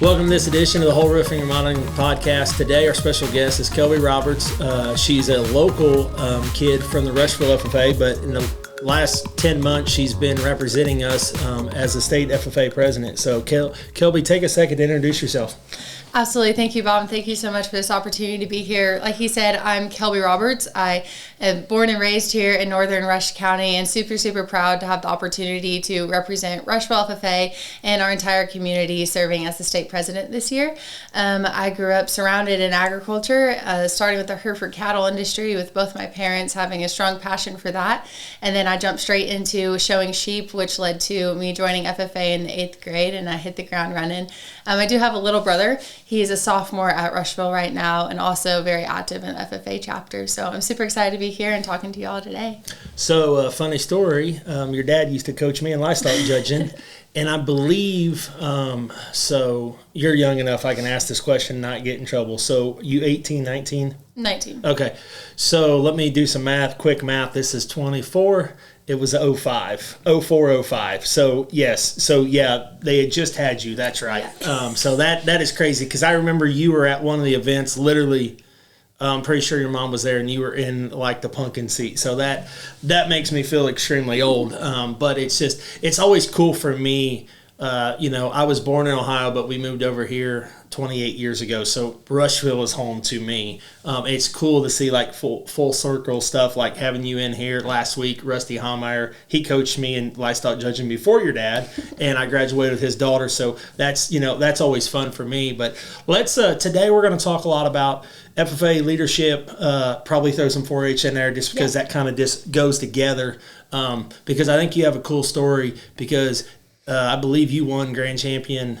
Welcome to this edition of the Hoel Roofing and Remodeling Podcast. Today, our special guest is Kelby Roberts. She's a local kid from the Rushville FFA, but in the last 10 months, she's been representing us as the state FFA president. So, Kelby, take a second to introduce yourself. Absolutely. Thank you, Bob. And thank you so much for this opportunity to be here. Like he said, I'm Kelby Roberts. I am born and raised here in northern Rush County and super proud to have the opportunity to represent Rushville FFA and our entire community serving as the state president this year. I grew up surrounded in agriculture, starting with the Hereford cattle industry with both my parents having a strong passion for that. And then I jumped straight into showing sheep, which led to me joining FFA in the 8th grade, and I hit the ground running. I do have a little brother. He's a sophomore at Rushville right now and also very active in the FFA chapter. So I'm super excited to be here and talking to you all today. So, funny story, your dad used to coach me in livestock judging, and I believe, so you're young enough I can ask this question and not get in trouble. So you 18, 19? 19. Okay. So let me do some math, quick math. This is 24. It was 04, 05. So, yes. So, yeah, they had just had you. That's right. Yeah. So that is crazy because I remember you were at one of the events, literally, I'm pretty sure your mom was there and you were in, like, the pumpkin seat. So that makes me feel extremely old. But it's always cool for me. I was born in Ohio, but we moved over here 28 years ago. So Rushville is home to me. It's cool to see like full circle stuff, like having you in here last week. Rusty Homeyer, he coached me in livestock judging before your dad, and I graduated with his daughter. So that's always fun for me. But let's today we're going to talk a lot about FFA leadership. Probably throw some 4-H in there just because that kind of just goes together. Because I think you have a cool story because I believe you won grand champion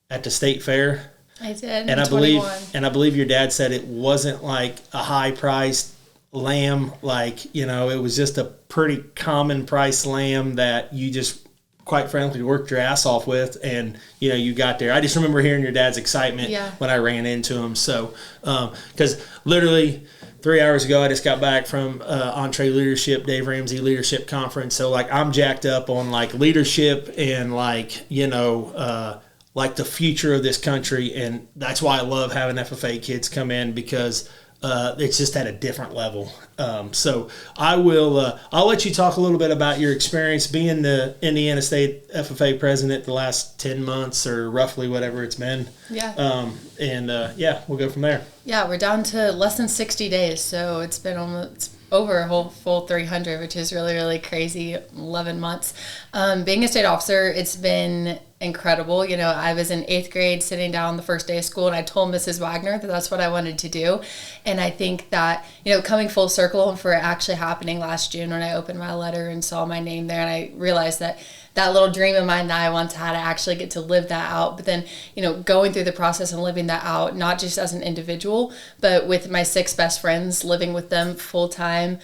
at the state fair. I did. And I believe your dad said it wasn't like a high priced lamb, like, it was just a pretty common price lamb that you just quite frankly worked your ass off with, and you got there. I just remember hearing your dad's excitement when I ran into him. So because literally 3 hours ago, I just got back from Entree Leadership, Dave Ramsey Leadership Conference. So, like, I'm jacked up on, like, leadership and, like, like the future of this country. And that's why I love having FFA kids come in because it's just at a different level. So I'll let you talk a little bit about your experience being the Indiana State FFA president the last 10 months or roughly whatever it's been. Yeah. We'll go from there. Yeah, we're down to less than 60 days, so it's been almost over a whole full 300, which is really crazy. 11 months. Being a state officer, it's been incredible. I was in 8th grade sitting down the first day of school, and I told Mrs. Wagner that that's what I wanted to do. And I think that, coming full circle and for it actually happening last June when I opened my letter and saw my name there, and I realized that little dream of mine that I once had, I actually get to live that out. But then, going through the process and living that out, not just as an individual, but with my 6 best friends, living with them full time,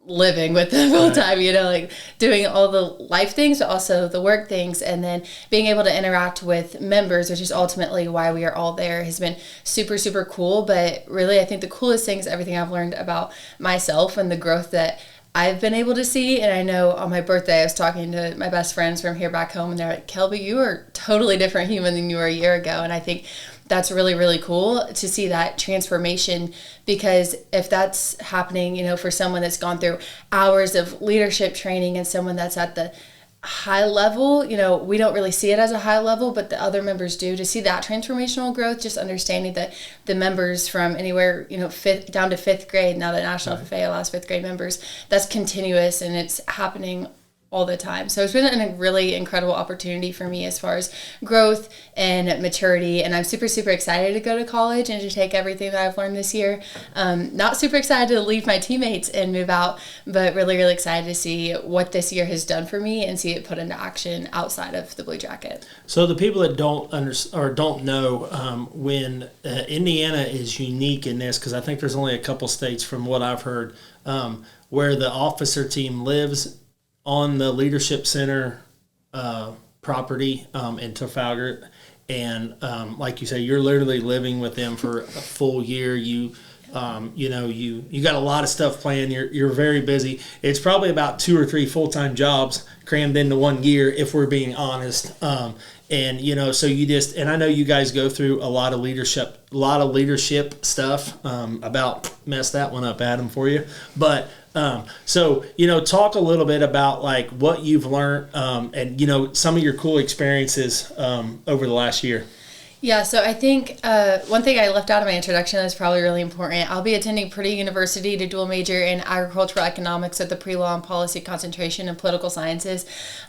living with them full time, like doing all the life things, but also the work things, and then being able to interact with members, which is ultimately why we are all there, has been super cool. But really, I think the coolest thing is everything I've learned about myself and the growth that I've been able to see. And I know on my birthday, I was talking to my best friends from here back home, and they're like, Kelby, you are a totally different human than you were a year ago. And I think that's really cool to see that transformation, because if that's happening, for someone that's gone through hours of leadership training and someone that's at the high level, we don't really see it as a high level, but the other members do, to see that transformational growth, just understanding that the members from anywhere, fifth down to 5th grade, now that National FFA allows 5th grade members, that's continuous and it's happening all the time. So it's been a really incredible opportunity for me as far as growth and maturity. And I'm super excited to go to college and to take everything that I've learned this year. Not super excited to leave my teammates and move out, but really excited to see what this year has done for me and see it put into action outside of the Blue Jacket. So the people that don't know, when Indiana is unique in this, because I think there's only a couple states from what I've heard, where the officer team lives on the Leadership Center property in Trafalgar. And like you say, you're literally living with them for a full year. You You got a lot of stuff planned. You're very busy. It's probably about 2 or 3 full-time jobs crammed into one year, if we're being honest. So and I know you guys go through a lot of leadership stuff. About messed that one up, Adam, for you. But talk a little bit about like what you've learned, and some of your cool experiences over the last year. Yeah, so I think one thing I left out of my introduction that is probably really important. I'll be attending Purdue University to dual major in agricultural economics at the pre-law and policy concentration in political sciences.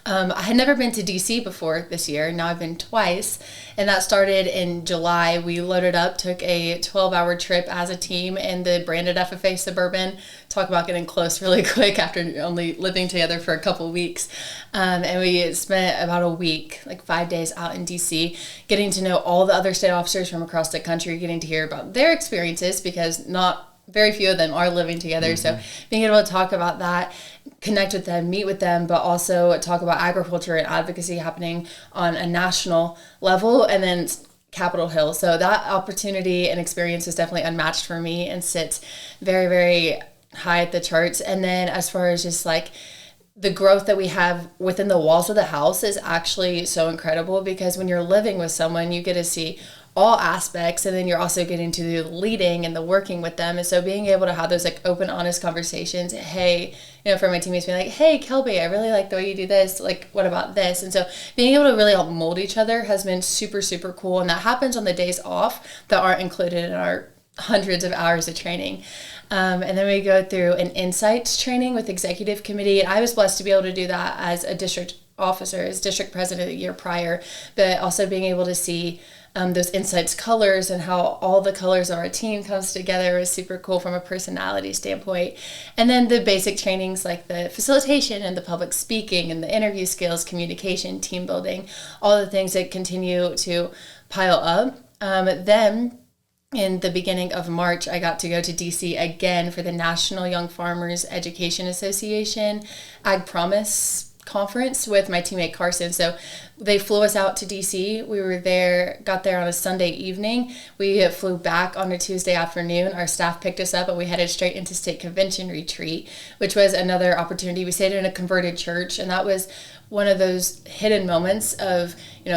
I had never been to DC before this year. Now I've been twice, and that started in July. We loaded up, took a 12-hour trip as a team in the branded FFA Suburban. Talk about getting close really quick after only living together for a couple of weeks. And we spent about a week, like 5 days out in DC, getting to know all the other state officers from across the country, getting to hear about their experiences because not very few of them are living together. Mm-hmm. So being able to talk about that, connect with them, meet with them, but also talk about agriculture and advocacy happening on a national level, and then Capitol Hill. So that opportunity and experience is definitely unmatched for me and sits very, very high at the charts. And then as far as just like the growth that we have within the walls of the house is actually so incredible, because when you're living with someone, you get to see all aspects, and then you're also getting to do the leading and the working with them. And so being able to have those like open, honest conversations, hey, for my teammates being like, hey, Kelby, I really like the way you do this. Like, what about this? And so being able to really help mold each other has been super, super cool. And that happens on the days off that aren't included in our hundreds of hours of training. And then we go through an insights training with executive committee. And I was blessed to be able to do that as a district officer, as district president the year prior, but also being able to see those insights colors and how all the colors of our team comes together is super cool from a personality standpoint. And then the basic trainings like the facilitation and the public speaking and the interview skills, communication, team building, all the things that continue to pile up. Then in the beginning of March, I got to go to DC again for the National Young Farmers Education Association Ag Promise conference with my teammate Carson. So they flew us out to DC. We were there, got there on a Sunday evening. We flew back on a Tuesday afternoon. Our staff picked us up and we headed straight into state convention retreat, which was another opportunity. We stayed in a converted church, and that was one of those hidden moments of,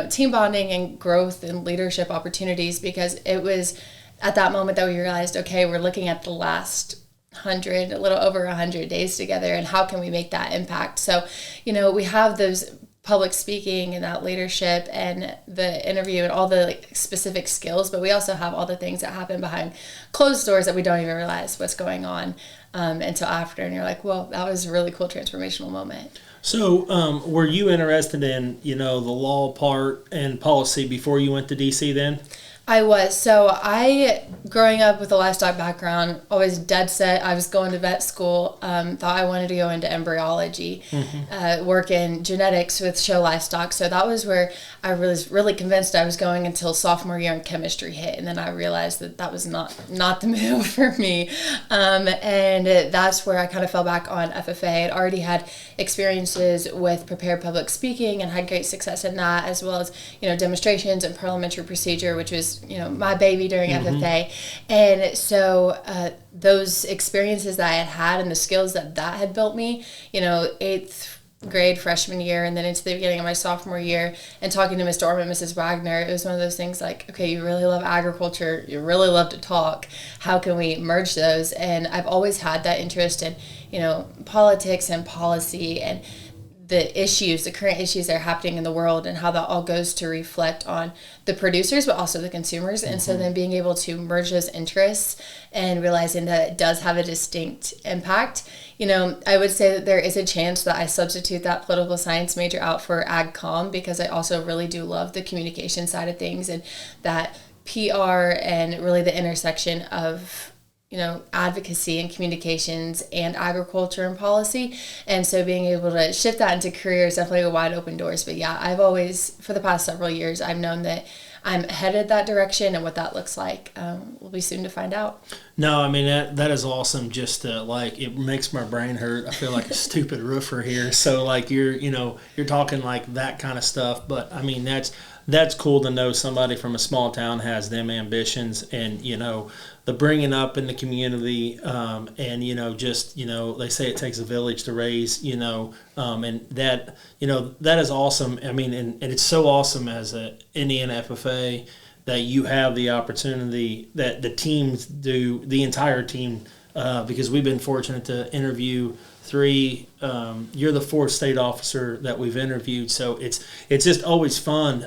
team bonding and growth and leadership opportunities, because it was at that moment that we realized, okay, we're looking at the last 100, a little over 100 days together, and how can we make that impact? So, we have those public speaking and that leadership and the interview and all the specific skills, but we also have all the things that happen behind closed doors that we don't even realize what's going on until after, and you're like, well, that was a really cool transformational moment. So were you interested in, the law part and policy before you went to DC then? I was. So I, growing up with a livestock background, always dead set. I was going to vet school, thought I wanted to go into embryology, work in genetics with show livestock. So that was where I was really convinced I was going until sophomore year in chemistry hit. And then I realized that was not the move for me. And that's where I kind of fell back on FFA. I'd already had experiences with prepared public speaking and had great success in that, as well as, demonstrations and parliamentary procedure, which was my baby during FFA. And so those experiences that I had and the skills that had built me, 8th grade freshman year and then into the beginning of my sophomore year, and talking to Mr. Orm and Mrs. Wagner, it was one of those things like, okay, you really love agriculture, you really love to talk, how can we merge those? And I've always had that interest in politics and policy and the current issues that are happening in the world, and how that all goes to reflect on the producers, but also the consumers. And so then being able to merge those interests and realizing that it does have a distinct impact. I would say that there is a chance that I substitute that political science major out for ag comm, because I also really do love the communication side of things, and that PR and really the intersection of advocacy and communications and agriculture and policy. And so being able to shift that into career is definitely a wide open doors. But yeah, I've always, for the past several years, I've known that I'm headed that direction, and what that looks like will be soon to find out. No, I mean, that is awesome. Just it makes my brain hurt. I feel like a stupid roofer here. So you're talking like that kind of stuff. But I mean, that's cool to know somebody from a small town has them ambitions, and the bringing up in the community, and just they say it takes a village to raise, and that that is awesome. I mean, and it's so awesome as a Indiana FFA that you have the opportunity that the teams do, the entire team, because we've been fortunate to interview 3. You're the 4th state officer that we've interviewed, so it's just always fun,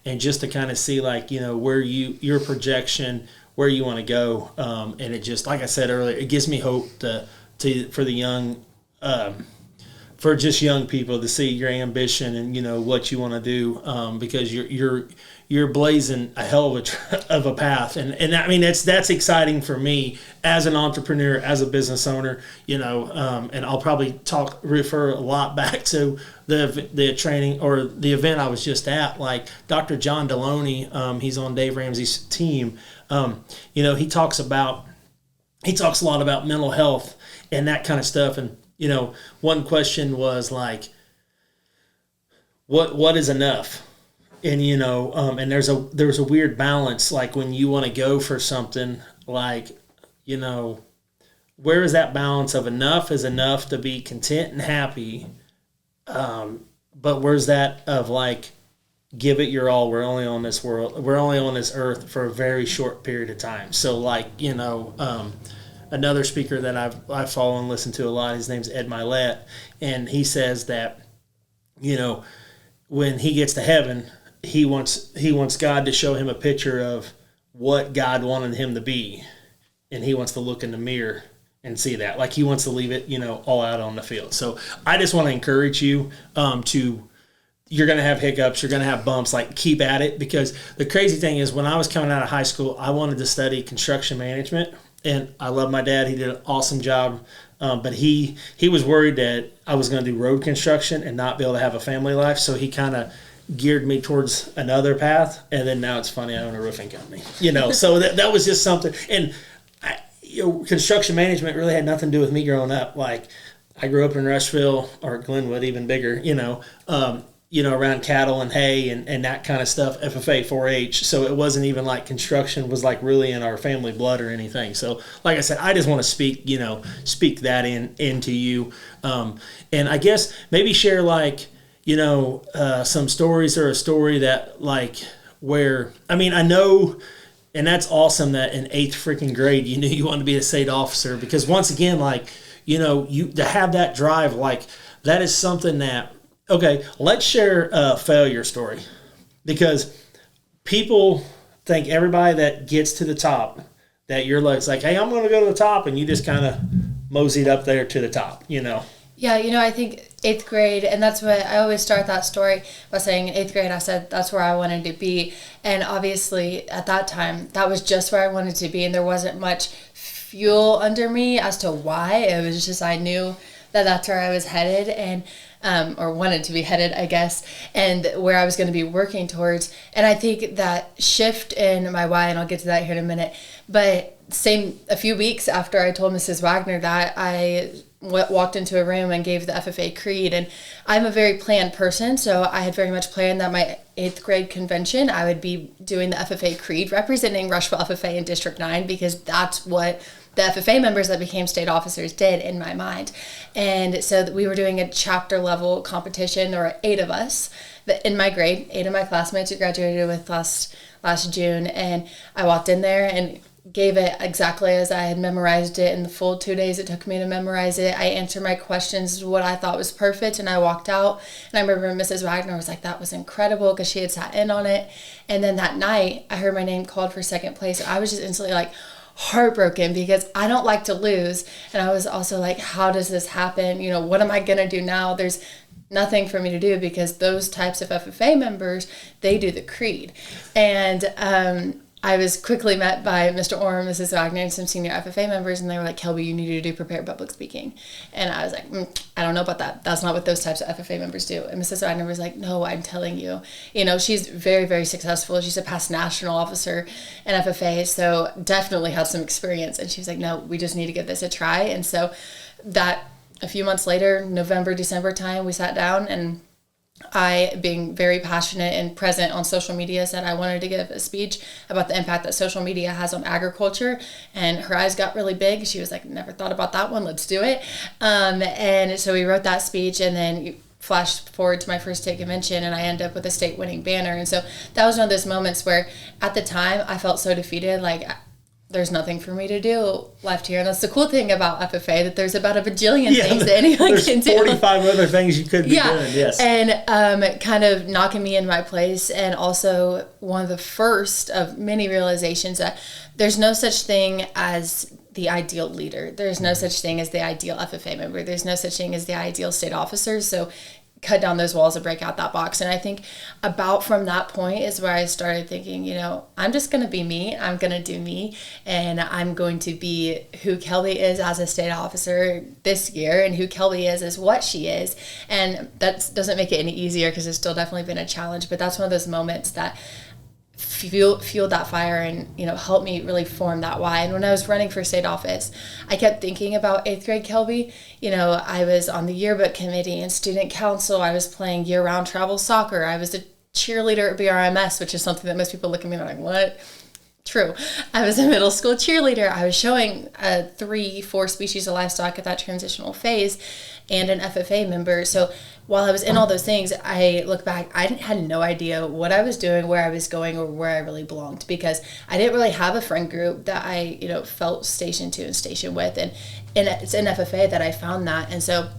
and just to kind of see where your projection, where you want to go, and it just, like I said earlier, it gives me hope for the young, for just young people to see your ambition and what you want to do, because you're blazing a hell of a path, and I mean that's exciting for me as an entrepreneur, as a business owner, and I'll probably refer a lot back to the training or the event I was just at, like Dr. John Deloney, he's on Dave Ramsey's team. He talks a lot about mental health and that kind of stuff, and one question was like, what is enough? And and there's a weird balance, like when you want to go for something, like where is that balance of enough is enough to be content and happy, but where's that of like, give it your all, we're only on this earth for a very short period of time. So like another speaker that I follow and listen to a lot, his name's Ed Milet, and he says that when he gets to heaven, he wants God to show him a picture of what God wanted him to be, and he wants to look in the mirror and see that. Like he wants to leave it, all out on the field. So I just want to encourage you you're going to have hiccups, you're going to have bumps, like keep at it, because the crazy thing is when I was coming out of high school, I wanted to study construction management, and I love my dad. He did an awesome job. But he was worried that I was going to do road construction and not be able to have a family life. So he kind of geared me towards another path. And then now it's funny, I own a roofing company, so that was just something. And construction management really had nothing to do with me growing up. Like I grew up in Rushville, or Glenwood, even bigger, around cattle and hay and that kind of stuff, FFA, 4-H. So it wasn't even like construction was like really in our family blood or anything. So like I said, I just want to speak that into you. And I guess maybe share like, some stories, or a story that like where, I mean, I know, and that's awesome that in 8th freaking grade, you knew you wanted to be a state officer, because once again, like, you to have that drive, like that is something that, okay, let's share a failure story, because people think everybody that gets to the top, that you're like, it's like, hey, I'm going to go to the top, and you just kind of moseyed up there to the top, Yeah, I think 8th grade, and that's what I always start that story by saying in 8th grade, I said that's where I wanted to be. And obviously at that time, that was just where I wanted to be, and there wasn't much fuel under me as to why. It was just, I knew that that's where I was headed, and or wanted to be headed, I guess, and where I was going to be working towards. And I think that shift in my why, and I'll get to that here in a minute, but a few weeks after I told Mrs. Wagner that, I walked into a room and gave the FFA creed. And I'm a very planned person, so I had very much planned that my 8th grade convention, I would be doing the FFA creed representing Rushville FFA in District 9, because that's what the FFA members that became state officers did in my mind. And so we were doing a chapter level competition. There were 8 of us in my grade, 8 of my classmates who graduated with last June. And I walked in there and gave it exactly as I had memorized it in the full 2 days it took me to memorize it. I answered my questions, what I thought was perfect, and I walked out. And I remember Mrs. Wagner was like, that was incredible, because she had sat in on it. And then that night, I heard my name called for 2nd place. And I was just instantly like, heartbroken, because I don't like to lose. And I was also like, how does this happen? What am I going to do now? There's nothing for me to do, because those types of FFA members, they do the creed. And I was quickly met by Mr. Orr, Mrs. Wagner, and some senior FFA members, and they were like, Kelby, you need to do prepared public speaking. And I was like, I don't know about that. That's not what those types of FFA members do. And Mrs. Wagner was like, no, I'm telling you. She's very, very successful. She's a past national officer in FFA, so definitely has some experience. And she was like, no, we just need to give this a try. And so that a few months later, November, December time, we sat down and I, being very passionate and present on social media, said I wanted to give a speech about the impact that social media has on agriculture. And her eyes got really big. She was like, never thought about that one. Let's do it. And so we wrote that speech, and then flash forward to my first state convention, and I ended up with a state winning banner. And so that was one of those moments where at the time I felt so defeated, like there's nothing for me to do left here. And that's the cool thing about FFA, that there's about a bajillion things that anyone can do. 45 other things you could be doing, yes. And kind of knocking me in my place. And also one of the first of many realizations that there's no such thing as the ideal leader. There's no such thing as the ideal FFA member. There's no such thing as the ideal state officer. So cut down those walls and break out that box. And I think about from that point is where I started thinking, I'm just going to be me. I'm going to do me. And I'm going to be who Kelby is as a state officer this year, and who Kelby is as what she is. And that doesn't make it any easier, because it's still definitely been a challenge. But that's one of those moments that fueled that fire and helped me really form that why. And when I was running for state office, I kept thinking about 8th grade Kelby. I was on the yearbook committee and student council. I was playing year-round travel soccer. I was a cheerleader at BRMS, which is something that most people look at me and are like, what? True. I was a middle school cheerleader. I was showing 3-4 species of livestock at that transitional phase, and an FFA member. So while I was in all those things, I look back, I had no idea what I was doing, where I was going, or where I really belonged, because I didn't really have a friend group that I, felt stationed to and stationed with. And it's in FFA that I found that. And so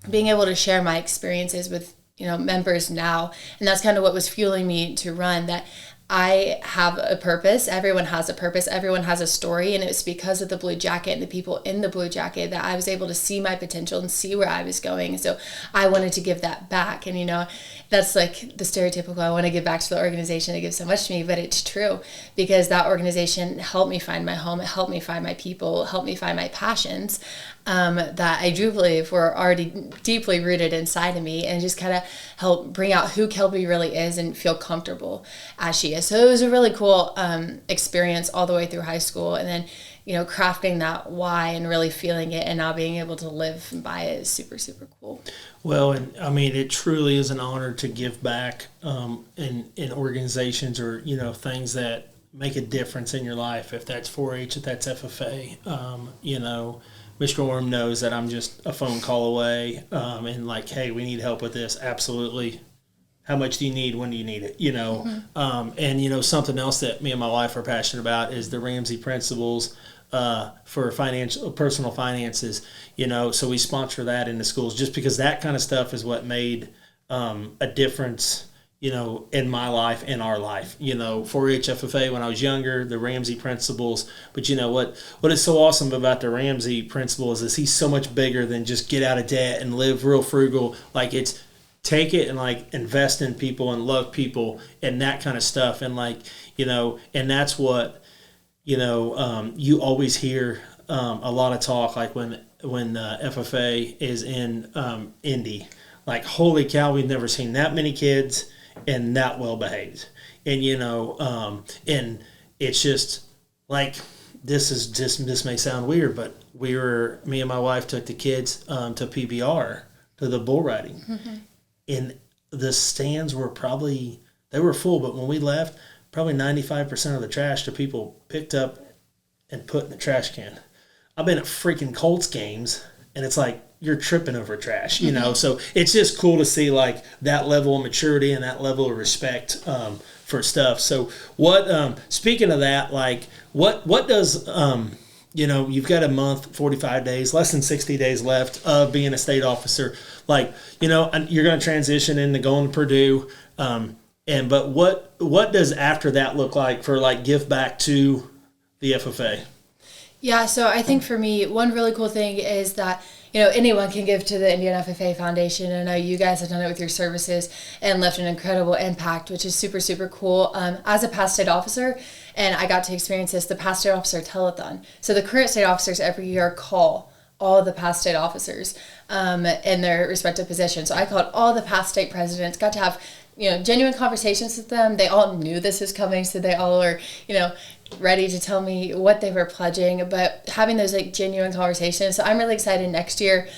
being able to share my experiences with, members now, and that's kind of what was fueling me to run, that I have a purpose. Everyone has a purpose. Everyone has a story. And it's because of the Blue Jacket and the people in the Blue Jacket that I was able to see my potential and see where I was going. So I wanted to give that back. And, that's like the stereotypical, I want to give back to the organization that gives so much to me. But it's true, because that organization helped me find my home. It helped me find my people, helped me find my passions that I do believe were already deeply rooted inside of me, and just kind of help bring out who Kelby really is and feel comfortable as she is. So it was a really cool experience all the way through high school. And then, crafting that why and really feeling it, and now being able to live by it is super, super cool. Well, and I mean, it truly is an honor to give back in organizations, or, things that make a difference in your life. If that's 4-H, if that's FFA, Mr. Orm knows that I'm just a phone call away, and like, hey, we need help with this. Absolutely. How much do you need? When do you need it? Mm-hmm. And something else that me and my wife are passionate about is the Ramsey principles for personal finances. So we sponsor that in the schools, just because that kind of stuff is what made a difference, in my life, in our life. 4-H FFA when I was younger, the Ramsey principles. But what is so awesome about the Ramsey principles is he's so much bigger than just get out of debt and live real frugal. Like, it's take it and like invest in people and love people and that kind of stuff. And like, and that's what, you always hear a lot of talk, like when FFA is in Indy, like, holy cow, we've never seen that many kids and that well behaved. And, and it's just like, this may sound weird, but me and my wife took the kids to PBR, to the bull riding. Mm-hmm. And the stands were they were full, but when we left, probably 95% of the trash the people picked up and put in the trash can. I've been at freaking Colts games, and it's like, you're tripping over trash, Mm-hmm. So it's just cool to see like that level of maturity and that level of respect for stuff. So what, speaking of that, like what does, you've got a month, 45 days, less than 60 days left of being a state officer. Like, you're going to transition into going to Purdue. But what does after that look like for like give back to the FFA? Yeah, so I think for me, one really cool thing is that, anyone can give to the Indiana FFA Foundation. I know you guys have done it with your services and left an incredible impact, which is super, super cool. As a past state officer, and I got to experience this, the past state officer telethon. So the current state officers every year call all of the past state officers in their respective positions. So I called all the past state presidents, got to have genuine conversations with them. They all knew this was coming, so they all were, ready to tell me what they were pledging, but having those like genuine conversations. So I'm really excited next year.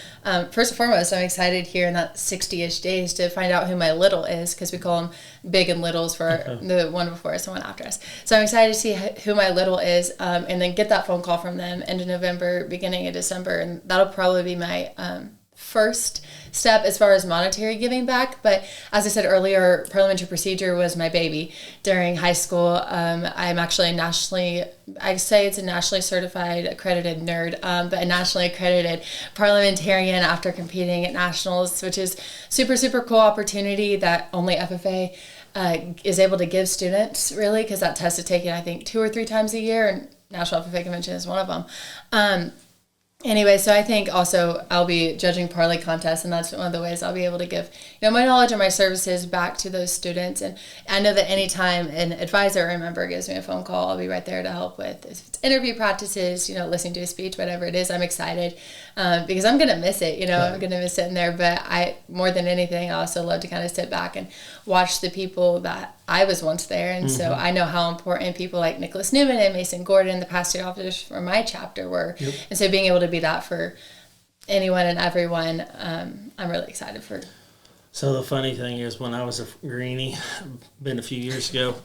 First and foremost, I'm excited here in that 60-ish days to find out who my little is, because we call them big and littles for the one before us and one after us. So I'm excited to see who my little is, and then get that phone call from them end of November, beginning of December, and that'll probably be my first step as far as monetary giving back. But as I said earlier, parliamentary procedure was my baby during high school. I'm actually I say it's a nationally certified accredited nerd, but a nationally accredited parliamentarian after competing at nationals, which is super, super cool opportunity that only FFA is able to give students, really, because that test is taken, I think, 2 or 3 times a year, and National FFA Convention is one of them. Anyway, so I think also I'll be judging parlay contests, and that's one of the ways I'll be able to give, my knowledge and my services back to those students. And I know that anytime an advisor or a member gives me a phone call, I'll be right there to help with, if it's interview practices, listening to a speech, whatever it is. I'm excited because I'm going to miss it, I'm going to miss sitting there. But more than anything, I also love to kind of sit back and watch the people that I was once there. And so I know how important people like Nicholas Newman and Mason Gordon, the past state officers for my chapter, were. Yep. And so being able to be that for anyone and everyone, I'm really excited for. So the funny thing is, when I was a greenie, been a few years ago,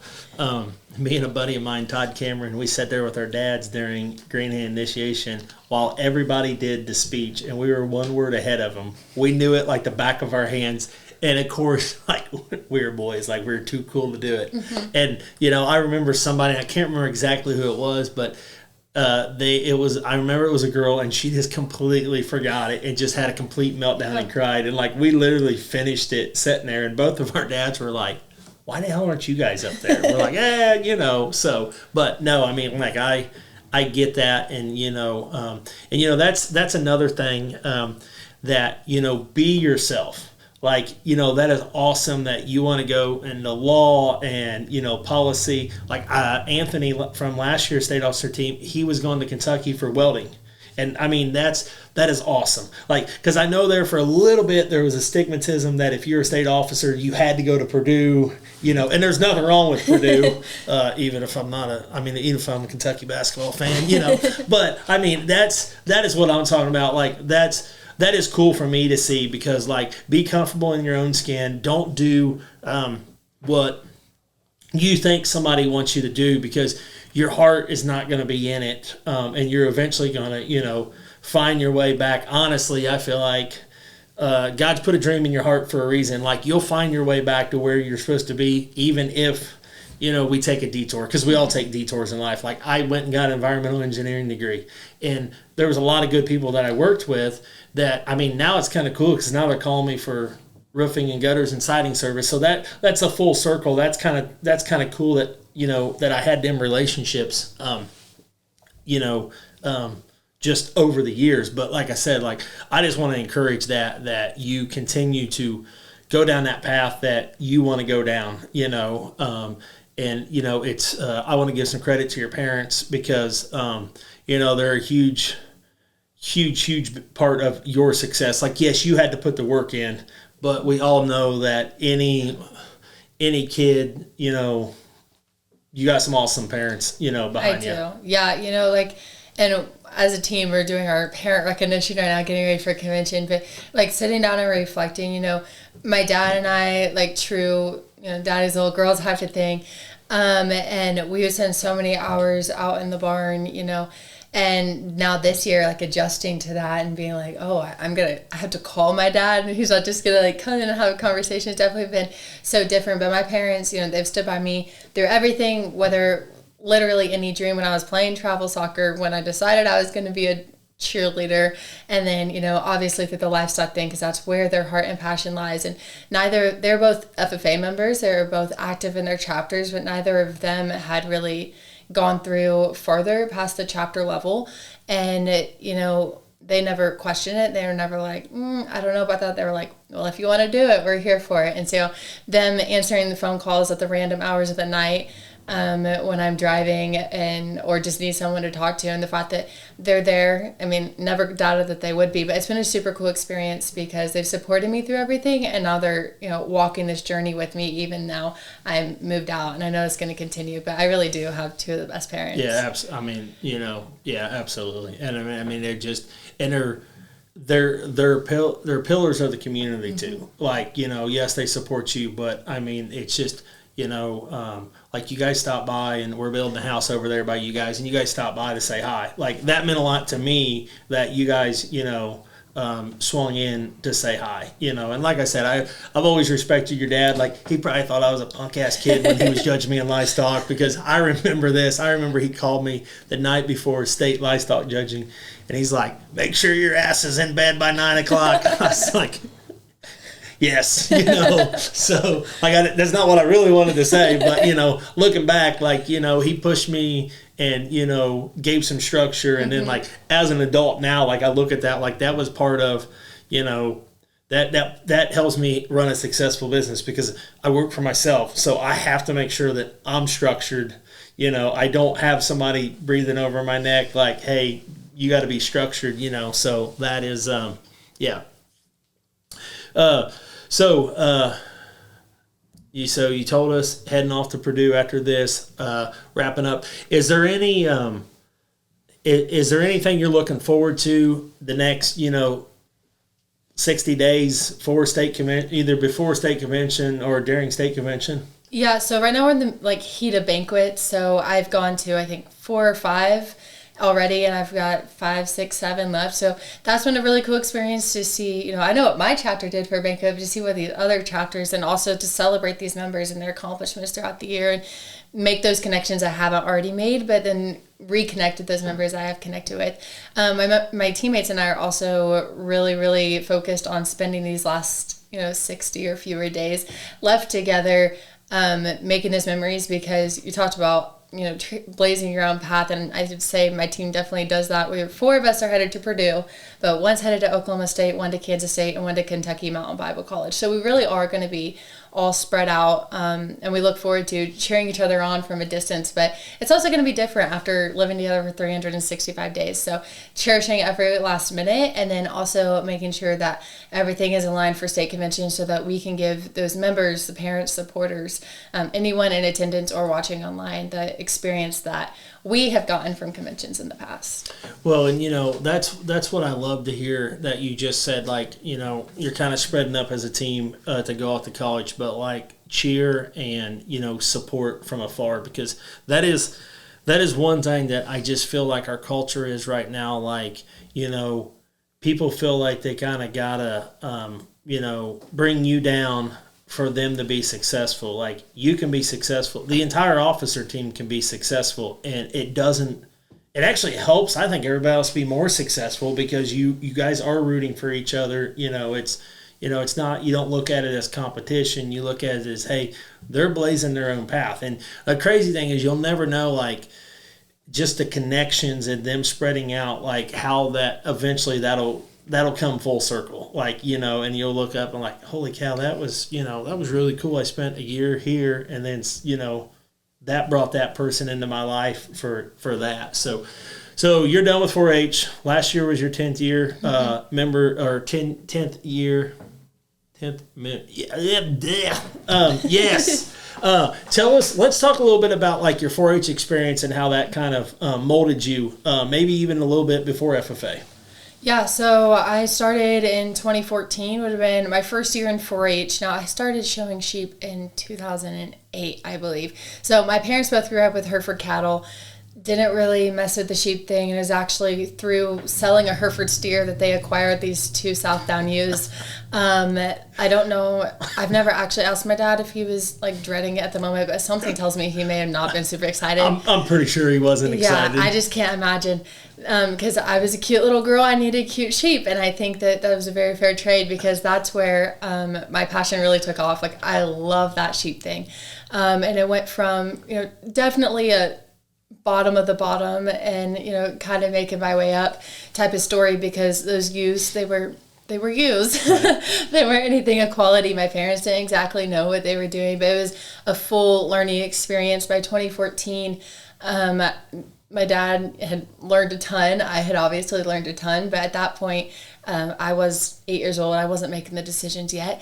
me and a buddy of mine, Todd Cameron, we sat there with our dads during greenhand initiation while everybody did the speech, and we were one word ahead of them. We knew it like the back of our hands. And of course, like, we were boys, like, we were too cool to do it. Mm-hmm. And, I remember somebody, I can't remember exactly who it was, but I remember it was a girl, and she just completely forgot it and just had a complete meltdown and cried. And, like, we literally finished it sitting there, and both of our dads were like, why the hell aren't you guys up there? We're like, so, but no, I mean, like, I get that. And, that's another thing, that, be yourself. Like, that is awesome that you want to go into law and, policy. Like Anthony from last year's state officer team, he was going to Kentucky for welding. And I mean, that is awesome. Like, because I know there for a little bit, there was a stigmatism that if you're a state officer, you had to go to Purdue, and there's nothing wrong with Purdue, even if I'm even if I'm a Kentucky basketball fan, but I mean, that is what I'm talking about. Like, that is cool for me to see, because, like, be comfortable in your own skin. Don't do what you think somebody wants you to do, because your heart is not going to be in it, and you're eventually going to, find your way back. Honestly, I feel like God's put a dream in your heart for a reason. Like, you'll find your way back to where you're supposed to be, even if, we take a detour, because we all take detours in life. Like, I went and got an environmental engineering degree, and there was a lot of good people that I worked with that, I mean, now it's kind of cool, because now they're calling me for roofing and gutters and siding service. So that's a full circle. That's kind of cool that, that I had them relationships, just over the years. But like I said, like, I just want to encourage that you continue to go down that path that you want to go down, and, it's, I want to give some credit to your parents, because, they're a huge part of your success. Like, yes, you had to put the work in, but we all know that any kid, you got some awesome parents, behind you. I do. Yeah, and as a team, we're doing our parent recognition right now, getting ready for convention, but, like, sitting down and reflecting, my dad and I, like, true, daddy's little girls have to think, and we would spend so many hours out in the barn, and now this year, like, adjusting to that and being like, oh, I have to call my dad, and he's not just gonna, like, come in and have a conversation. It's definitely been so different. But my parents, they've stood by me through everything, whether literally any dream when I was playing travel soccer, when I decided I was going to be a cheerleader, and then, obviously through the livestock thing, because that's where their heart and passion lies. And they're both FFA members, they're both active in their chapters, but neither of them had really gone through further past the chapter level. And they never questioned it. They were never like, I don't know about that. They were like, well, if you want to do it, we're here for it. And so them answering the phone calls at the random hours of the night, when I'm driving or just need someone to talk to, and the fact that they're there. I mean, never doubted that they would be, but it's been a super cool experience because they've supported me through everything, and now they're, walking this journey with me even now I'm moved out, and I know it's going to continue, but I really do have two of the best parents. Yeah, absolutely. And I mean they're just, and they're pillars of the community too. Like, yes, they support you, but I mean, it's just, like you guys stopped by, and we're building a house over there by you guys, and you guys stopped by to say hi. Like, that meant a lot to me that you guys, swung in to say hi, and like I said, I've always respected your dad. Like, he probably thought I was a punk ass kid when he was judging me in livestock, because I remember he called me the night before state livestock judging, and he's like, make sure your ass is in bed by 9 o'clock. I was like, yes, so like, that's not what I really wanted to say, but looking back, like, he pushed me and gave some structure, and then, like, as an adult now, like, I look at that, like, that was part of that helps me run a successful business, because I work for myself, so I have to make sure that I'm structured. I don't have somebody breathing over my neck like, hey, you got to be structured. So that is yeah. So you told us heading off to Purdue after this, wrapping up. Is there anything you're looking forward to the next 60 days for state convention, either before state convention or during state convention? Yeah. So right now we're in the heat of banquets. So I've gone to, I think, 4 or 5 already, and I've got 5, 6, 7 left. So that's been a really cool experience to see. I know what my chapter did for a banquet, but to see what the other chapters, and also to celebrate these members and their accomplishments throughout the year, and make those connections I haven't already made, but then reconnect with those members I have connected with. My teammates and I are also really, really focused on spending these last 60 or fewer days left together, making those memories, because you talked about blazing your own path, and I would say my team definitely does that. 4 of us are headed to Purdue, but one's headed to Oklahoma State, one to Kansas State, and one to Kentucky Mountain Bible College. So we really are going to be all spread out, and we look forward to cheering each other on from a distance, but it's also going to be different after living together for 365 days. So cherishing every last minute, and then also making sure that everything is aligned for state convention, so that we can give those members, the parents, supporters, anyone in attendance or watching online, the experience that we have gotten from conventions in the past. Well, and that's what I love to hear, that you just said, like, you're kind of spreading up as a team to go off to college, but like cheer and support from afar, because that is one thing that I just feel like our culture is right now. Like, people feel like they kind of gotta bring you down for them to be successful. Like, you can be successful, the entire officer team can be successful, and it actually helps, I think, everybody else be more successful, because you guys are rooting for each other. It's not, you don't look at it as competition, you look at it as, hey, they're blazing their own path. And the crazy thing is, you'll never know, like, just the connections and them spreading out, like, how that eventually that'll come full circle, like, and you'll look up and like, holy cow, that was really cool. I spent a year here, and then, that brought that person into my life for that. So you're done with 4-H. Last year was your 10th year, member, or 10th year, 10th, yes. Tell us, let's talk a little bit about, like, your 4-H experience and how that kind of molded you, maybe even a little bit before FFA. Yeah, so I started in 2014, would have been my first year in 4-H. Now, I started showing sheep in 2008, I believe. So my parents both grew up with Hereford cattle, didn't really mess with the sheep thing, and it was actually through selling a Hereford steer that they acquired these 2 Southdown ewes. I don't know, I've never actually asked my dad if he was, like, dreading it at the moment, but something tells me he may have not been super excited. I'm pretty sure he wasn't excited. Yeah, I just can't imagine, because I was a cute little girl, I needed cute sheep, and I think that was a very fair trade, because that's where my passion really took off. Like, I love that sheep thing, and it went from, definitely a bottom of the bottom, and kind of making my way up type of story, because those ewes, they were they were used. They weren't anything of quality. My parents didn't exactly know what they were doing, but it was a full learning experience. By 2014, my dad had learned a ton. I had obviously learned a ton, but at that point, I was 8 years old. I wasn't making the decisions yet,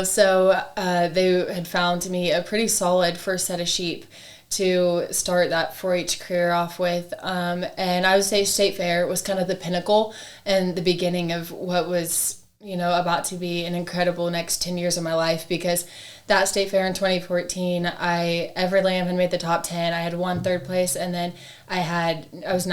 so they had found me a pretty solid first set of sheep to start that 4-H career off with. And I would say State Fair was kind of the pinnacle and the beginning of what was, about to be an incredible next 10 years of my life, because that State Fair in 2014, every lamb had made the top 10. I had won 3rd place, and then I was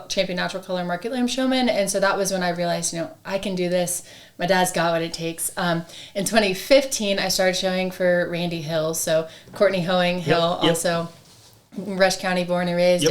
champion natural color market lamb showman. And so that was when I realized, I can do this. My dad's got what it takes. In 2015, I started showing for Randy Hill. So Courtney Hoeing Hill, also Rush County born and raised.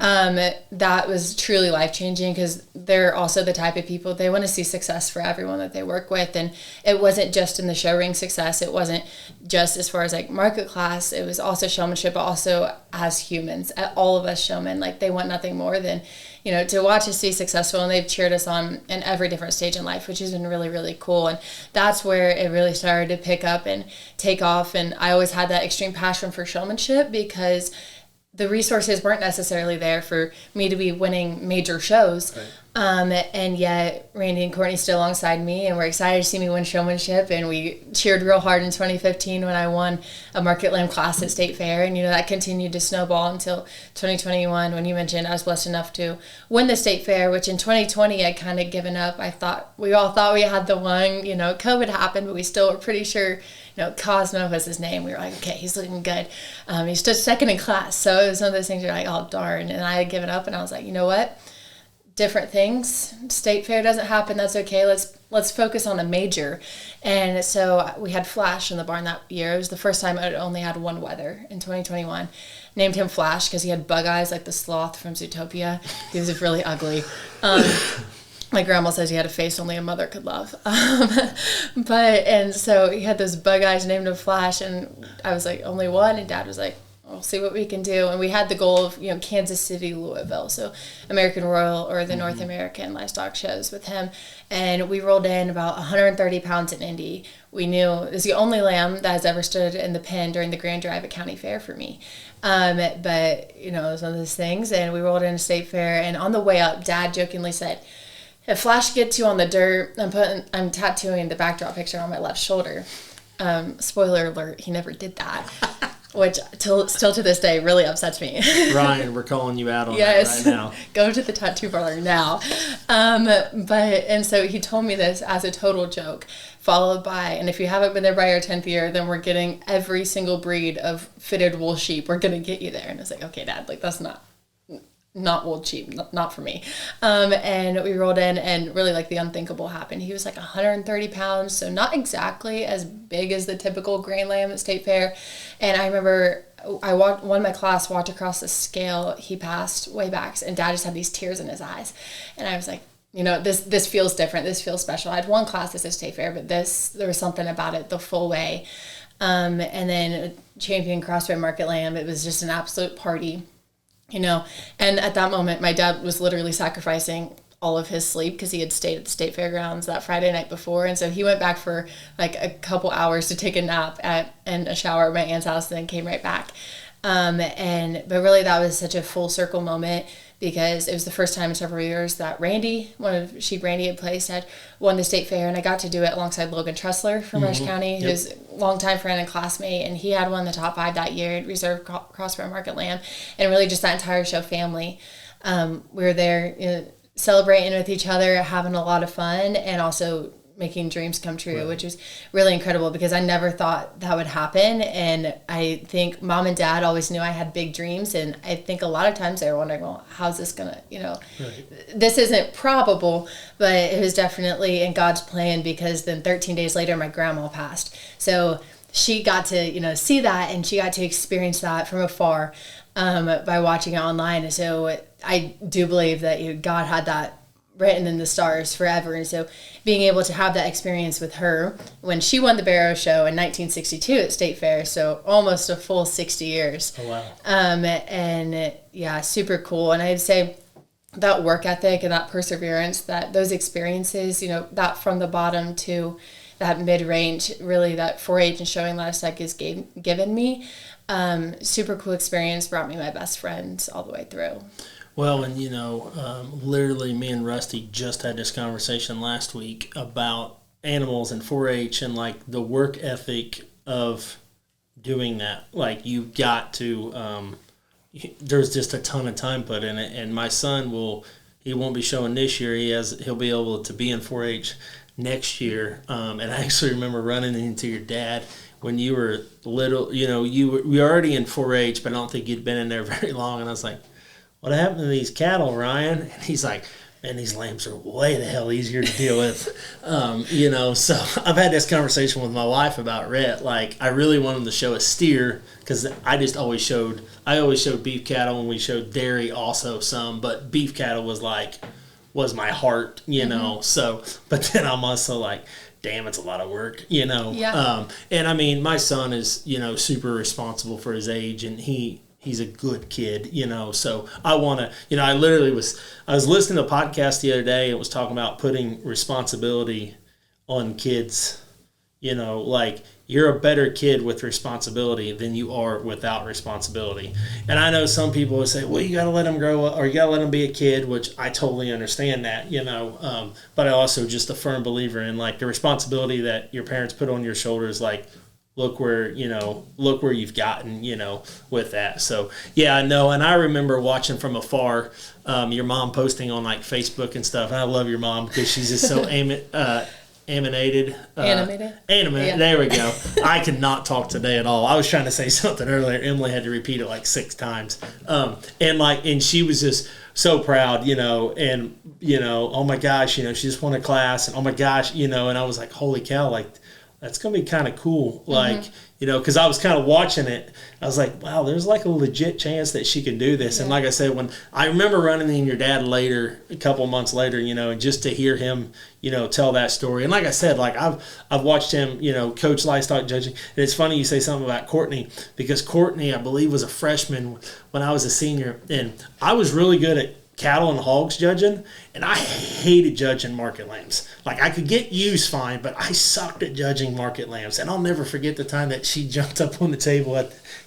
And that was truly life-changing, because they're also the type of people, they want to see success for everyone that they work with. And it wasn't just in the show ring success. It wasn't just as far as like market class. It was also showmanship, but also as humans, all of us showmen, like they want nothing more than, to watch us be successful. And they've cheered us on in every different stage in life, which has been really, really cool. And that's where it really started to pick up and take off. And I always had that extreme passion for showmanship, because the resources weren't necessarily there for me to be winning major shows. Right. And yet Randy and Courtney still alongside me, and we're excited to see me win showmanship. And we cheered real hard in 2015 when I won a market lamb class at State Fair. And, that continued to snowball until 2021, when you mentioned I was blessed enough to win the State Fair, which in 2020 I'd kind of given up. We all thought we had the one, COVID happened, but we still were pretty sure, Cosmo was his name. We were like, okay, he's looking good. He stood second in class. So it was one of those things you're like, oh, darn. And I had given up, and I was like, you know what? Different things. State Fair doesn't happen. That's okay. Let's focus on a major. And so we had Flash in the barn that year. It was the first time I only had one wether in 2021. Named him Flash because he had bug eyes like the sloth from Zootopia. He was really ugly. My grandma says he had a face only a mother could love. And so he had those bug eyes, named him Flash. And I was like, only one? And Dad was like, we'll see what we can do. And we had the goal of, Kansas City, Louisville. So American Royal, or the North American livestock shows with him. And we rolled in about 130 pounds in Indy. We knew it was the only lamb that has ever stood in the pen during the Grand Drive at County Fair for me. But, it was one of those things. And we rolled into State Fair. And on the way up, Dad jokingly said, if Flash gets you on the dirt, I'm tattooing the backdrop picture on my left shoulder. Spoiler alert, he never did that. Which still to this day really upsets me. Ryan, we're calling you out on that right now. Go to the tattoo parlor now. And so he told me this as a total joke, followed by, and if you haven't been there by your 10th year, then we're getting every single breed of fitted wool sheep. We're going to get you there. And I was like, okay, Dad, that's not wool sheep, not for me. And we rolled in, and really the unthinkable happened. He was 130 pounds, so not exactly as big as the typical grain lamb at State Fair. And I remember I won my class, walked across the scale. He passed way back, and Dad just had these tears in his eyes. And I was like, this feels different. This feels special. I had one class at State Fair, but there was something about it the full way. And then champion crossbred market lamb, it was just an absolute party. And at that moment, my dad was literally sacrificing all of his sleep because he had stayed at the state fairgrounds that Friday night before. And so he went back for a couple hours to take a nap and a shower at my aunt's house, and then came right back. But really that was such a full circle moment, because it was the first time in several years that Randy, one of sheep Randy had placed, had won the State Fair, and I got to do it alongside Logan Tressler from Rush County, who's a longtime friend and classmate, and he had won the top 5 that year at Reserve Crossbred Market Lamb, and really just that entire show family. We were there celebrating with each other, having a lot of fun, and also making dreams come true, right. Which was really incredible, because I never thought that would happen. And I think Mom and Dad always knew I had big dreams, and I think a lot of times they were wondering, well, how's this gonna, right. This isn't probable, but it was definitely in God's plan, because then 13 days later my grandma passed, so she got to see that, and she got to experience that from afar by watching it online. And so I do believe that God had that written in the stars forever. And so being able to have that experience with her when she won the Barrow Show in 1962 at State Fair, so almost a full 60 years. Oh, wow. And yeah, super cool. And I'd say that work ethic and that perseverance, that those experiences, that from the bottom to that mid-range, really that 4-H and showing livestock has given me. Super cool experience, brought me my best friends all the way through. Well, and literally me and Rusty just had this conversation last week about animals and 4-H and like the work ethic of doing that. Like you've got to, there's just a ton of time put in it. And my son he won't be showing this year. He'll be able to be in 4-H next year. And I actually remember running into your dad when you were little. You were already in 4-H, but I don't think you'd been in there very long. And I was like, what happened to these cattle, Ryan? And he's like, man, these lambs are way the hell easier to deal with. So I've had this conversation with my wife about Rhett. Like, I really want him to show a steer because I always showed beef cattle, and we showed dairy also some, but beef cattle was my heart, So, but then I'm also like, damn, it's a lot of work, Yeah. And I mean, my son is, super responsible for his age, and he's a good kid, so I want to, I was listening to a podcast the other day. It was talking about putting responsibility on kids, like you're a better kid with responsibility than you are without responsibility. And I know some people would say, well, you got to let them grow up, or you got to let them be a kid, which I totally understand that, but I also just a firm believer in like the responsibility that your parents put on your shoulders, like, look where you've gotten, with that. So, yeah, I know. And I remember watching from afar your mom posting on, like, Facebook and stuff. And I love your mom because she's just so animated. Yeah. There we go. I cannot talk today at all. I was trying to say something earlier. Emily had to repeat it like 6 times. And she was just so proud, and, oh, my gosh, she just won a class. And, oh, my gosh, and I was like, holy cow, like, that's going to be kind of cool. Like, because I was kind of watching it. I was like, wow, there's like a legit chance that she can do this. Yeah. And like I said, when I remember running in your dad later, a couple of months later, and just to hear him, tell that story. And like I said, like I've watched him, coach livestock judging. And it's funny you say something about Courtney, because Courtney, I believe, was a freshman when I was a senior. And I was really good at cattle and hogs judging, and I hated judging market lambs. Like, I could get ewes fine, but I sucked at judging market lambs. And I'll never forget the time that she jumped up on the table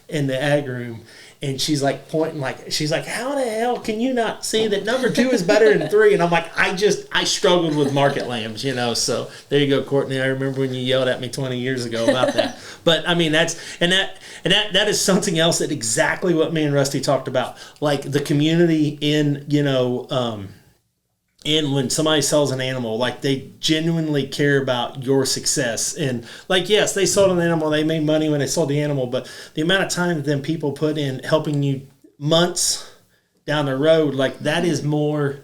in the ag room, and she's like pointing, like, she's like, how the hell can you not see that number 2 is better than 3? And I'm like, I struggled with market lambs, so there you go, Courtney. I remember when you yelled at me 20 years ago about that. But I mean, that is something else, that exactly what me and Rusty talked about, like the community in, and when somebody sells an animal, like they genuinely care about your success. And like, yes, they sold an animal, they made money when they sold the animal, but the amount of time that then people put in helping you months down the road, like that is more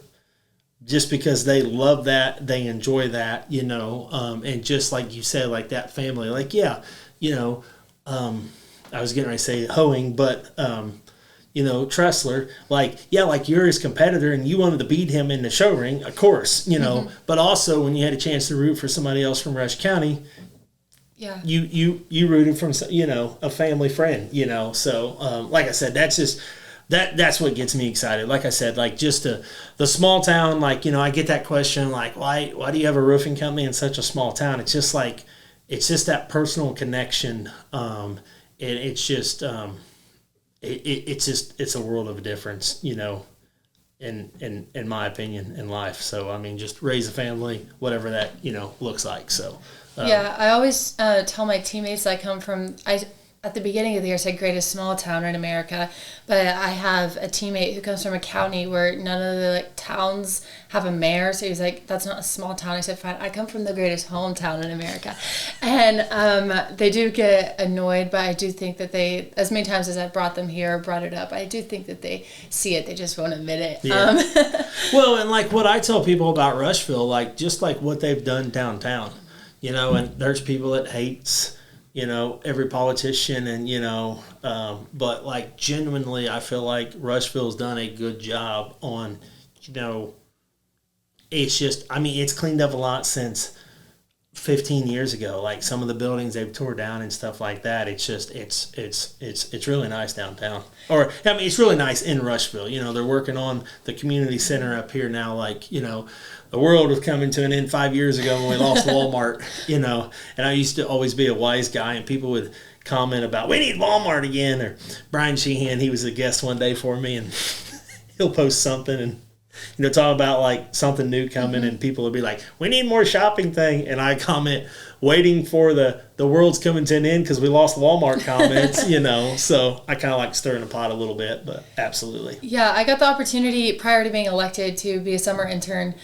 just because they love that, they enjoy that, and just like you said, like that family, like, yeah, I was getting ready to say hoeing, but, Tressler, like, yeah, like you're his competitor and you wanted to beat him in the show ring, of course, but also when you had a chance to root for somebody else from Rush County, yeah, you rooted from, a family friend, so, like I said, that's just, that's what gets me excited. Like I said, like just the small town, like, I get that question, like, why do you have a roofing company in such a small town? It's just like, it's just that personal connection. And it's just, it's a world of a difference, in my opinion, in life. So, I mean, just raise a family, whatever that, looks like. So, yeah, I always tell my teammates I come from, at the beginning of the year, I said greatest small town in America, but I have a teammate who comes from a county where none of the towns have a mayor, so he's like, that's not a small town. I said, fine, I come from the greatest hometown in America. And they do get annoyed, but I do think that they, as many times as I've brought them here, brought it up, I do think that they see it, they just won't admit it. Yeah. Well, and like what I tell people about Rushville, like just like what they've done downtown, and there's people that hates every politician, and but like genuinely, I feel like Rushville's done a good job on, it's just, I mean, it's cleaned up a lot since 15 years ago, like some of the buildings they've tore down and stuff like that. It's just it's really nice downtown. Or I mean, it's really nice in Rushville. You know, they're working on the community center up here now. Like, you know, the world was coming to an end 5 years ago when we lost Walmart. You know, and I used to always be a wise guy, and people would comment about, we need Walmart again. Or Brian Sheehan, he was a guest one day for me, and he'll post something and, you know, talk about like something new coming, and people will be like, we need more shopping thing. And I comment, waiting for the world's coming to an end because we lost Walmart comments, you know. So I kind of like stirring the pot a little bit, but absolutely. Yeah, I got the opportunity prior to being elected to be a summer intern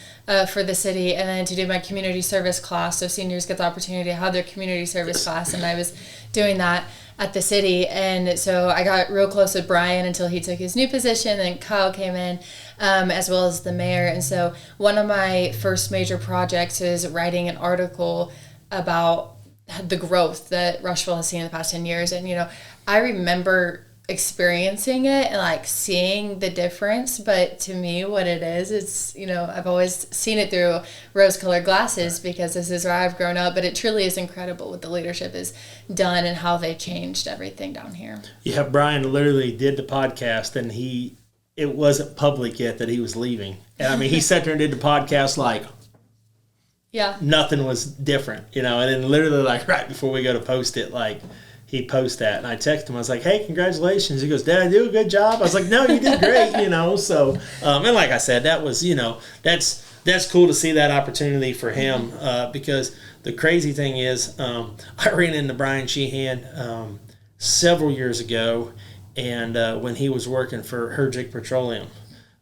for the city, and then to do my community service class. So seniors get the opportunity to have their community service class, and I was doing that at the city. And so I got real close with Brian until he took his new position, and Kyle came in, as well as the mayor. And so one of my first major projects is writing an article about the growth that Rushville has seen in the past 10 years. And, you know, I remember experiencing it and like seeing the difference, but to me what it is, it's, you know, I've always seen it through rose-colored glasses because this is where I've grown up. But it truly is incredible what the leadership has done and how they changed everything down here. Yeah, Brian literally did the podcast, and it wasn't public yet that he was leaving. And I mean, he sat there and did the podcast like nothing was different, you know. And then literally like right before we go to post it, like he post that, and I texted him. I was like, hey, congratulations. He goes, did I do a good job? I was like, no, you did great, you know. So, and like I said, that was, you know, that's cool to see that opportunity for him, because the crazy thing is, I ran into Brian Sheehan several years ago, and when he was working for Herjig Petroleum.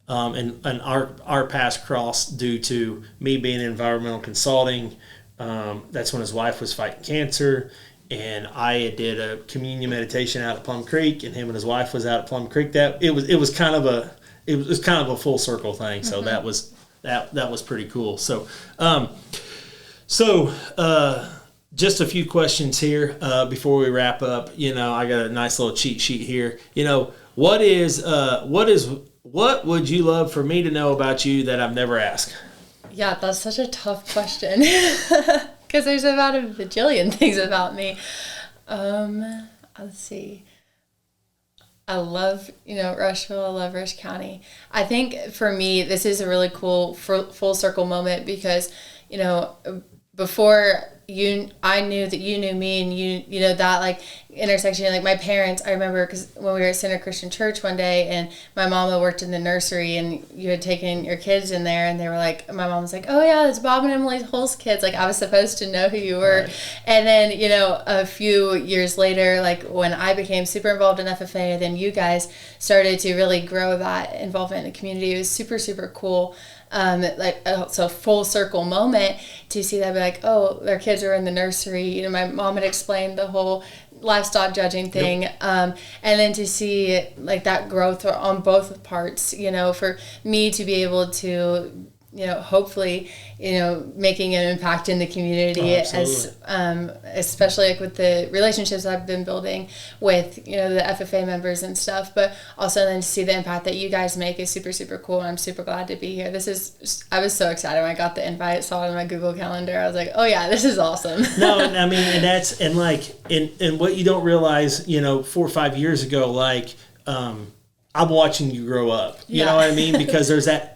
And our paths crossed due to me being in environmental consulting. That's when his wife was fighting cancer. And I did a communion meditation out at Plum Creek, and him and his wife was out at Plum Creek. That it was kind of a full circle thing. So that was pretty cool. So just a few questions here before we wrap up. You know, I got a nice little cheat sheet here. You know, what would you love for me to know about you that I've never asked? Yeah, that's such a tough question. Because there's about a bajillion things about me. Let's see. I love, you know, Rushville. I love Rush County. I think for me, this is a really cool full circle moment because, you know, before I knew that you knew me, and you know that like intersection, like my parents, I remember because when we were at Center Christian Church one day, and my mama worked in the nursery, and you had taken your kids in there, and they were like, my mom was like, oh yeah, it's Bob and Emily Hull's kids. Like I was supposed to know who you were. Right. And then, you know, a few years later, like when I became super involved in FFA, then you guys started to really grow that involvement in the community. It was super, super cool. So full circle moment to see that, be like, oh, their kids are in the nursery. You know, my mom had explained the whole livestock judging thing. Yep. And then to see like that growth on both parts, you know, for me to be able to, you know, hopefully, you know, making an impact in the community, as especially like with the relationships I've been building with, you know, the FFA members and stuff, but also then to see the impact that you guys make is super, super cool. And I'm super glad to be here. I was so excited when I got the invite, saw it on my Google Calendar. I was like, oh yeah, this is awesome. No, and I mean, and what you don't realize, you know, 4 or 5 years ago, like, I'm watching you grow up, you know what I mean? Because there's that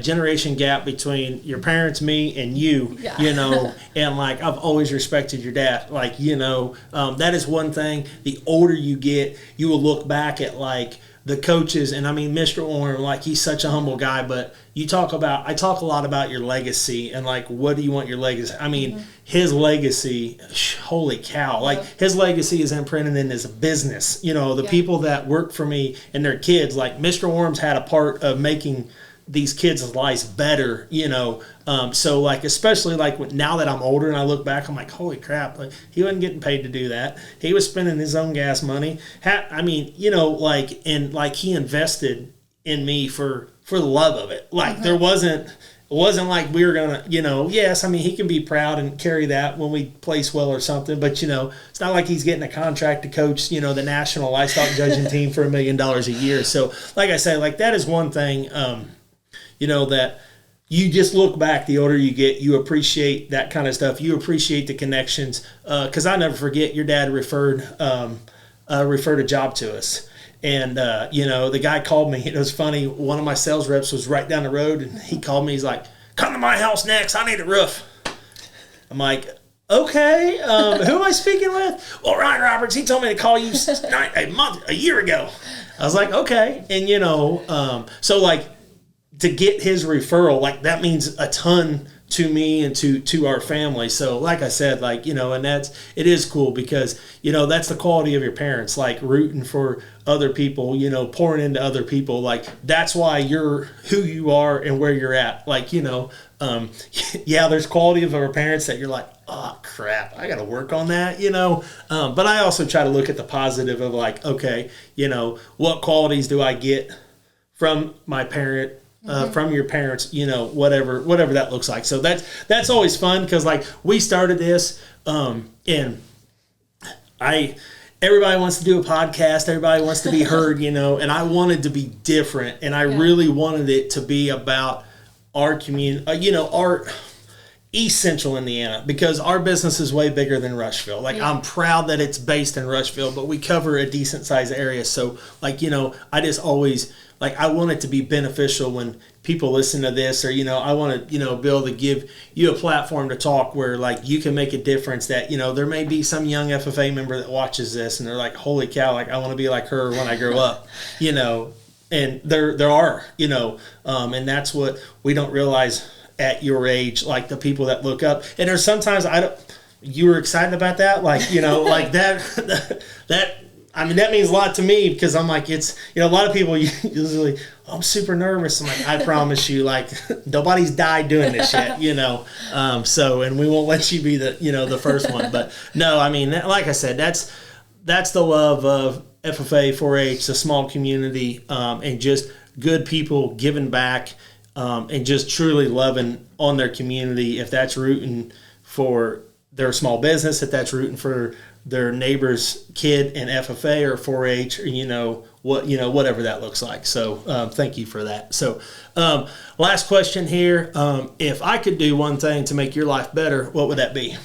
generation gap between your parents, me, and you, you know, and like I've always respected your dad. Like, you know, that is one thing. The older you get, you will look back at like the coaches, and I mean, Mr. Orm, like he's such a humble guy, but I talk a lot about your legacy and like, what do you want your legacy? I mean, his legacy, holy cow, like his legacy is imprinted in his business. You know, the people that work for me and their kids, like Mr. Orm's had a part of making these kids' lives better, you know. So like, especially like now that I'm older and I look back, I'm like, holy crap, like he wasn't getting paid to do that. He was spending his own gas money. I mean, you know, like, and like he invested in me for the love of it. Like it wasn't like we were gonna, you know, yes, I mean, he can be proud and carry that when we place well or something, but you know, it's not like he's getting a contract to coach, you know, the national livestock judging team for $1 million a year. So like I say, like that is one thing, you know, that you just look back, the older you get, you appreciate that kind of stuff. You appreciate the connections. Because I never forget, your dad referred a job to us. And, the guy called me. It was funny. One of my sales reps was right down the road, and he called me. He's like, come to my house next. I need a roof. I'm like, okay, who am I speaking with? Well, Ryan Roberts, he told me to call you a year ago. I was like, okay. And, so like to get his referral, like that means a ton to me and to our family. So like I said, like, and it is cool because, that's the quality of your parents, like rooting for other people, pouring into other people. Like that's why you're who you are and where you're at. Like, there's quality of our parents that you're like, oh crap, I got to work on that, but I also try to look at the positive of like, okay, what qualities do I get from my parent, from your parents, whatever that looks like. So that's always fun because like we started this, and everybody wants to do a podcast, everybody wants to be heard, and I wanted to be different, and I really wanted it to be about our community, our East Central Indiana, because our business is way bigger than Rushville. Like I'm proud that it's based in Rushville, but we cover a decent sized area. So like, I just always like, I want it to be beneficial when people listen to this, or, I want to, be able to give you a platform to talk where like you can make a difference that, there may be some young FFA member that watches this and they're like, holy cow, like I want to be like her when I grow up, and there are, and that's what we don't realize at your age, like the people that look up. And there's sometimes you were excited about that, like, like that that means a lot to me because I'm like, it's, a lot of people usually, I'm super nervous. I'm like, I promise you, like nobody's died doing this yet, so, and we won't let you be the, the first one, but no, I mean, like I said, that's the love of FFA 4-H, the small community, and just good people giving back, and just truly loving on their community. If that's rooting for their small business, if that's rooting for their neighbor's kid in FFA or 4-H, or whatever that looks like. So thank you for that. So last question here. If I could do one thing to make your life better, what would that be?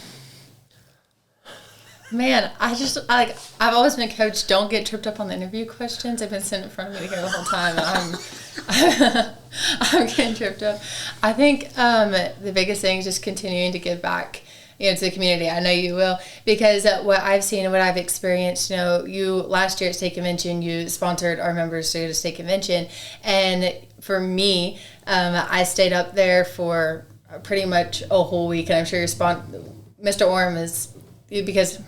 Man, I've always been coached, don't get tripped up on the interview questions. They've been sitting in front of me to hear the whole time, and I'm getting tripped up. I think the biggest thing is just continuing to give back, to the community. I know you will, because what I've seen and what I've experienced, you last year at State Convention, you sponsored our members to go to State Convention, and for me, I stayed up there for pretty much a whole week, and I'm sure Mr. Orm is, because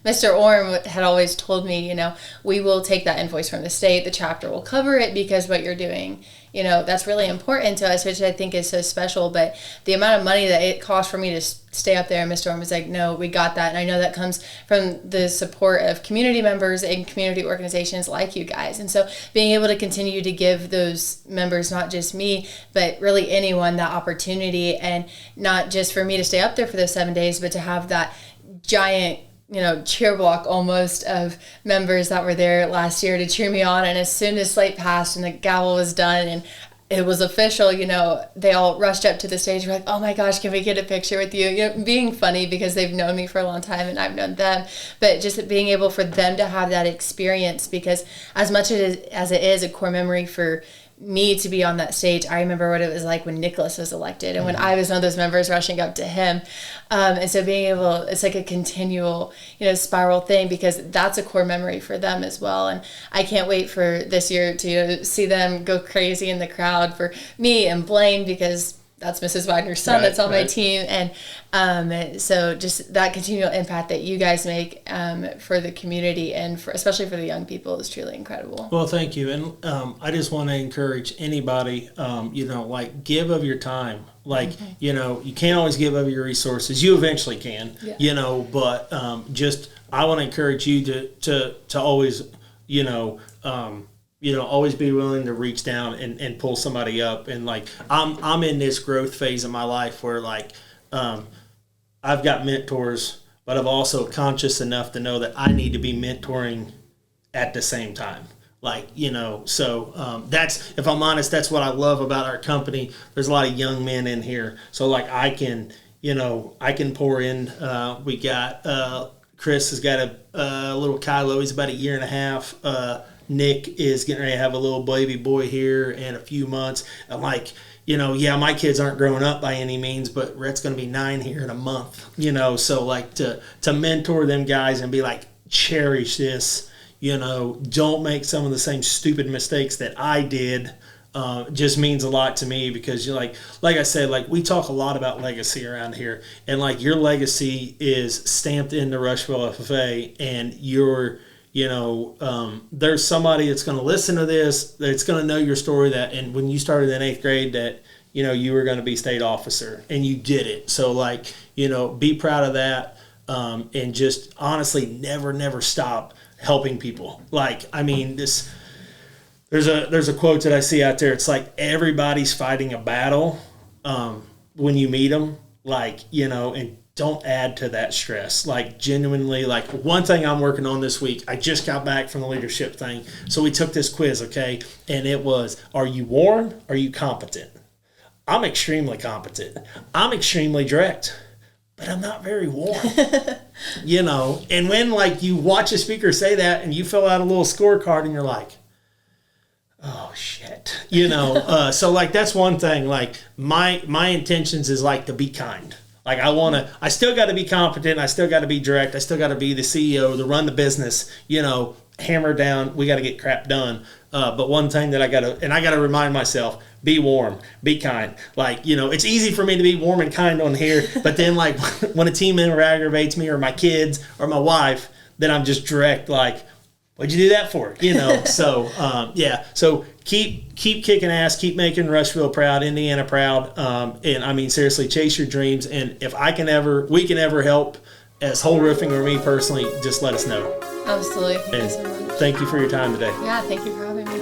Mr. Orm had always told me, we will take that invoice from the state, the chapter will cover it because what you're doing, that's really important to us, which I think is so special. But the amount of money that it cost for me to stay up there, and Mr. Orm was like, no, we got that. And I know that comes from the support of community members and community organizations like you guys. And so being able to continue to give those members, not just me, but really anyone, that opportunity, and not just for me to stay up there for those 7 days, but to have that giant cheer block almost of members that were there last year to cheer me on. And as soon as Slate passed and the gavel was done and it was official, they all rushed up to the stage. We're like, oh my gosh, can we get a picture with you? Being funny because they've known me for a long time and I've known them, but just being able for them to have that experience, because as much as it is a core memory for me to be on that stage, I remember what it was like when Nicholas was elected and when I was one of those members rushing up to him. And so being able, it's like a continual, spiral thing, because that's a core memory for them as well. And I can't wait for this year to see them go crazy in the crowd for me and Blaine, because that's Mrs. Wagner's son, that's on my team. And so just that continual impact that you guys make for the community and especially for the young people is truly incredible. Well, thank you. And I just want to encourage anybody, give of your time. Like, you can't always give of your resources. You eventually can, but I want to encourage you to always, always be willing to reach down and pull somebody up. And like, I'm in this growth phase of my life where like, I've got mentors, but I'm also conscious enough to know that I need to be mentoring at the same time. Like, so that's, if I'm honest, that's what I love about our company. There's a lot of young men in here. So like I can pour in, we got, Chris has got a little Kylo. He's about 1.5 years. Nick is getting ready to have a little baby boy here in a few months. And like, my kids aren't growing up by any means, but Rhett's going to be 9 here in a month, so like to mentor them guys and be like, cherish this. Don't make some of the same stupid mistakes that I did. Just means a lot to me because you're like I said, like we talk a lot about legacy around here, and like your legacy is stamped into Rushville FFA, and there's somebody that's going to listen to this, that's going to know your story, and when you started in 8th grade that, you were going to be state officer and you did it. So like, be proud of that. And just honestly, never stop helping people. Like, I mean, there's a quote that I see out there. It's like, everybody's fighting a battle, when you meet them, like, and don't add to that stress. Like genuinely, like one thing I'm working on this week, I just got back from the leadership thing. So we took this quiz, okay? And it was, are you warm? Are you competent? I'm extremely competent. I'm extremely direct, but I'm not very warm. And when like you watch a speaker say that and you fill out a little scorecard and you're like, oh shit, so like that's one thing. Like my intentions is like to be kind. Like I still got to be competent. I still got to be direct. I still got to be the CEO, to run the business, hammer down. We got to get crap done. But one thing that I got to remind myself, be warm, be kind. Like, it's easy for me to be warm and kind on here. But then like when a team member aggravates me or my kids or my wife, then I'm just direct. Like, what'd you do that for? So, yeah. So keep kicking ass, keep making Rushville proud, Indiana proud. And I mean, seriously, chase your dreams. And if we can ever help as Hoel Roofing or me personally, just let us know. Absolutely. Thank you so much. Thank you for your time today. Yeah, thank you for having me.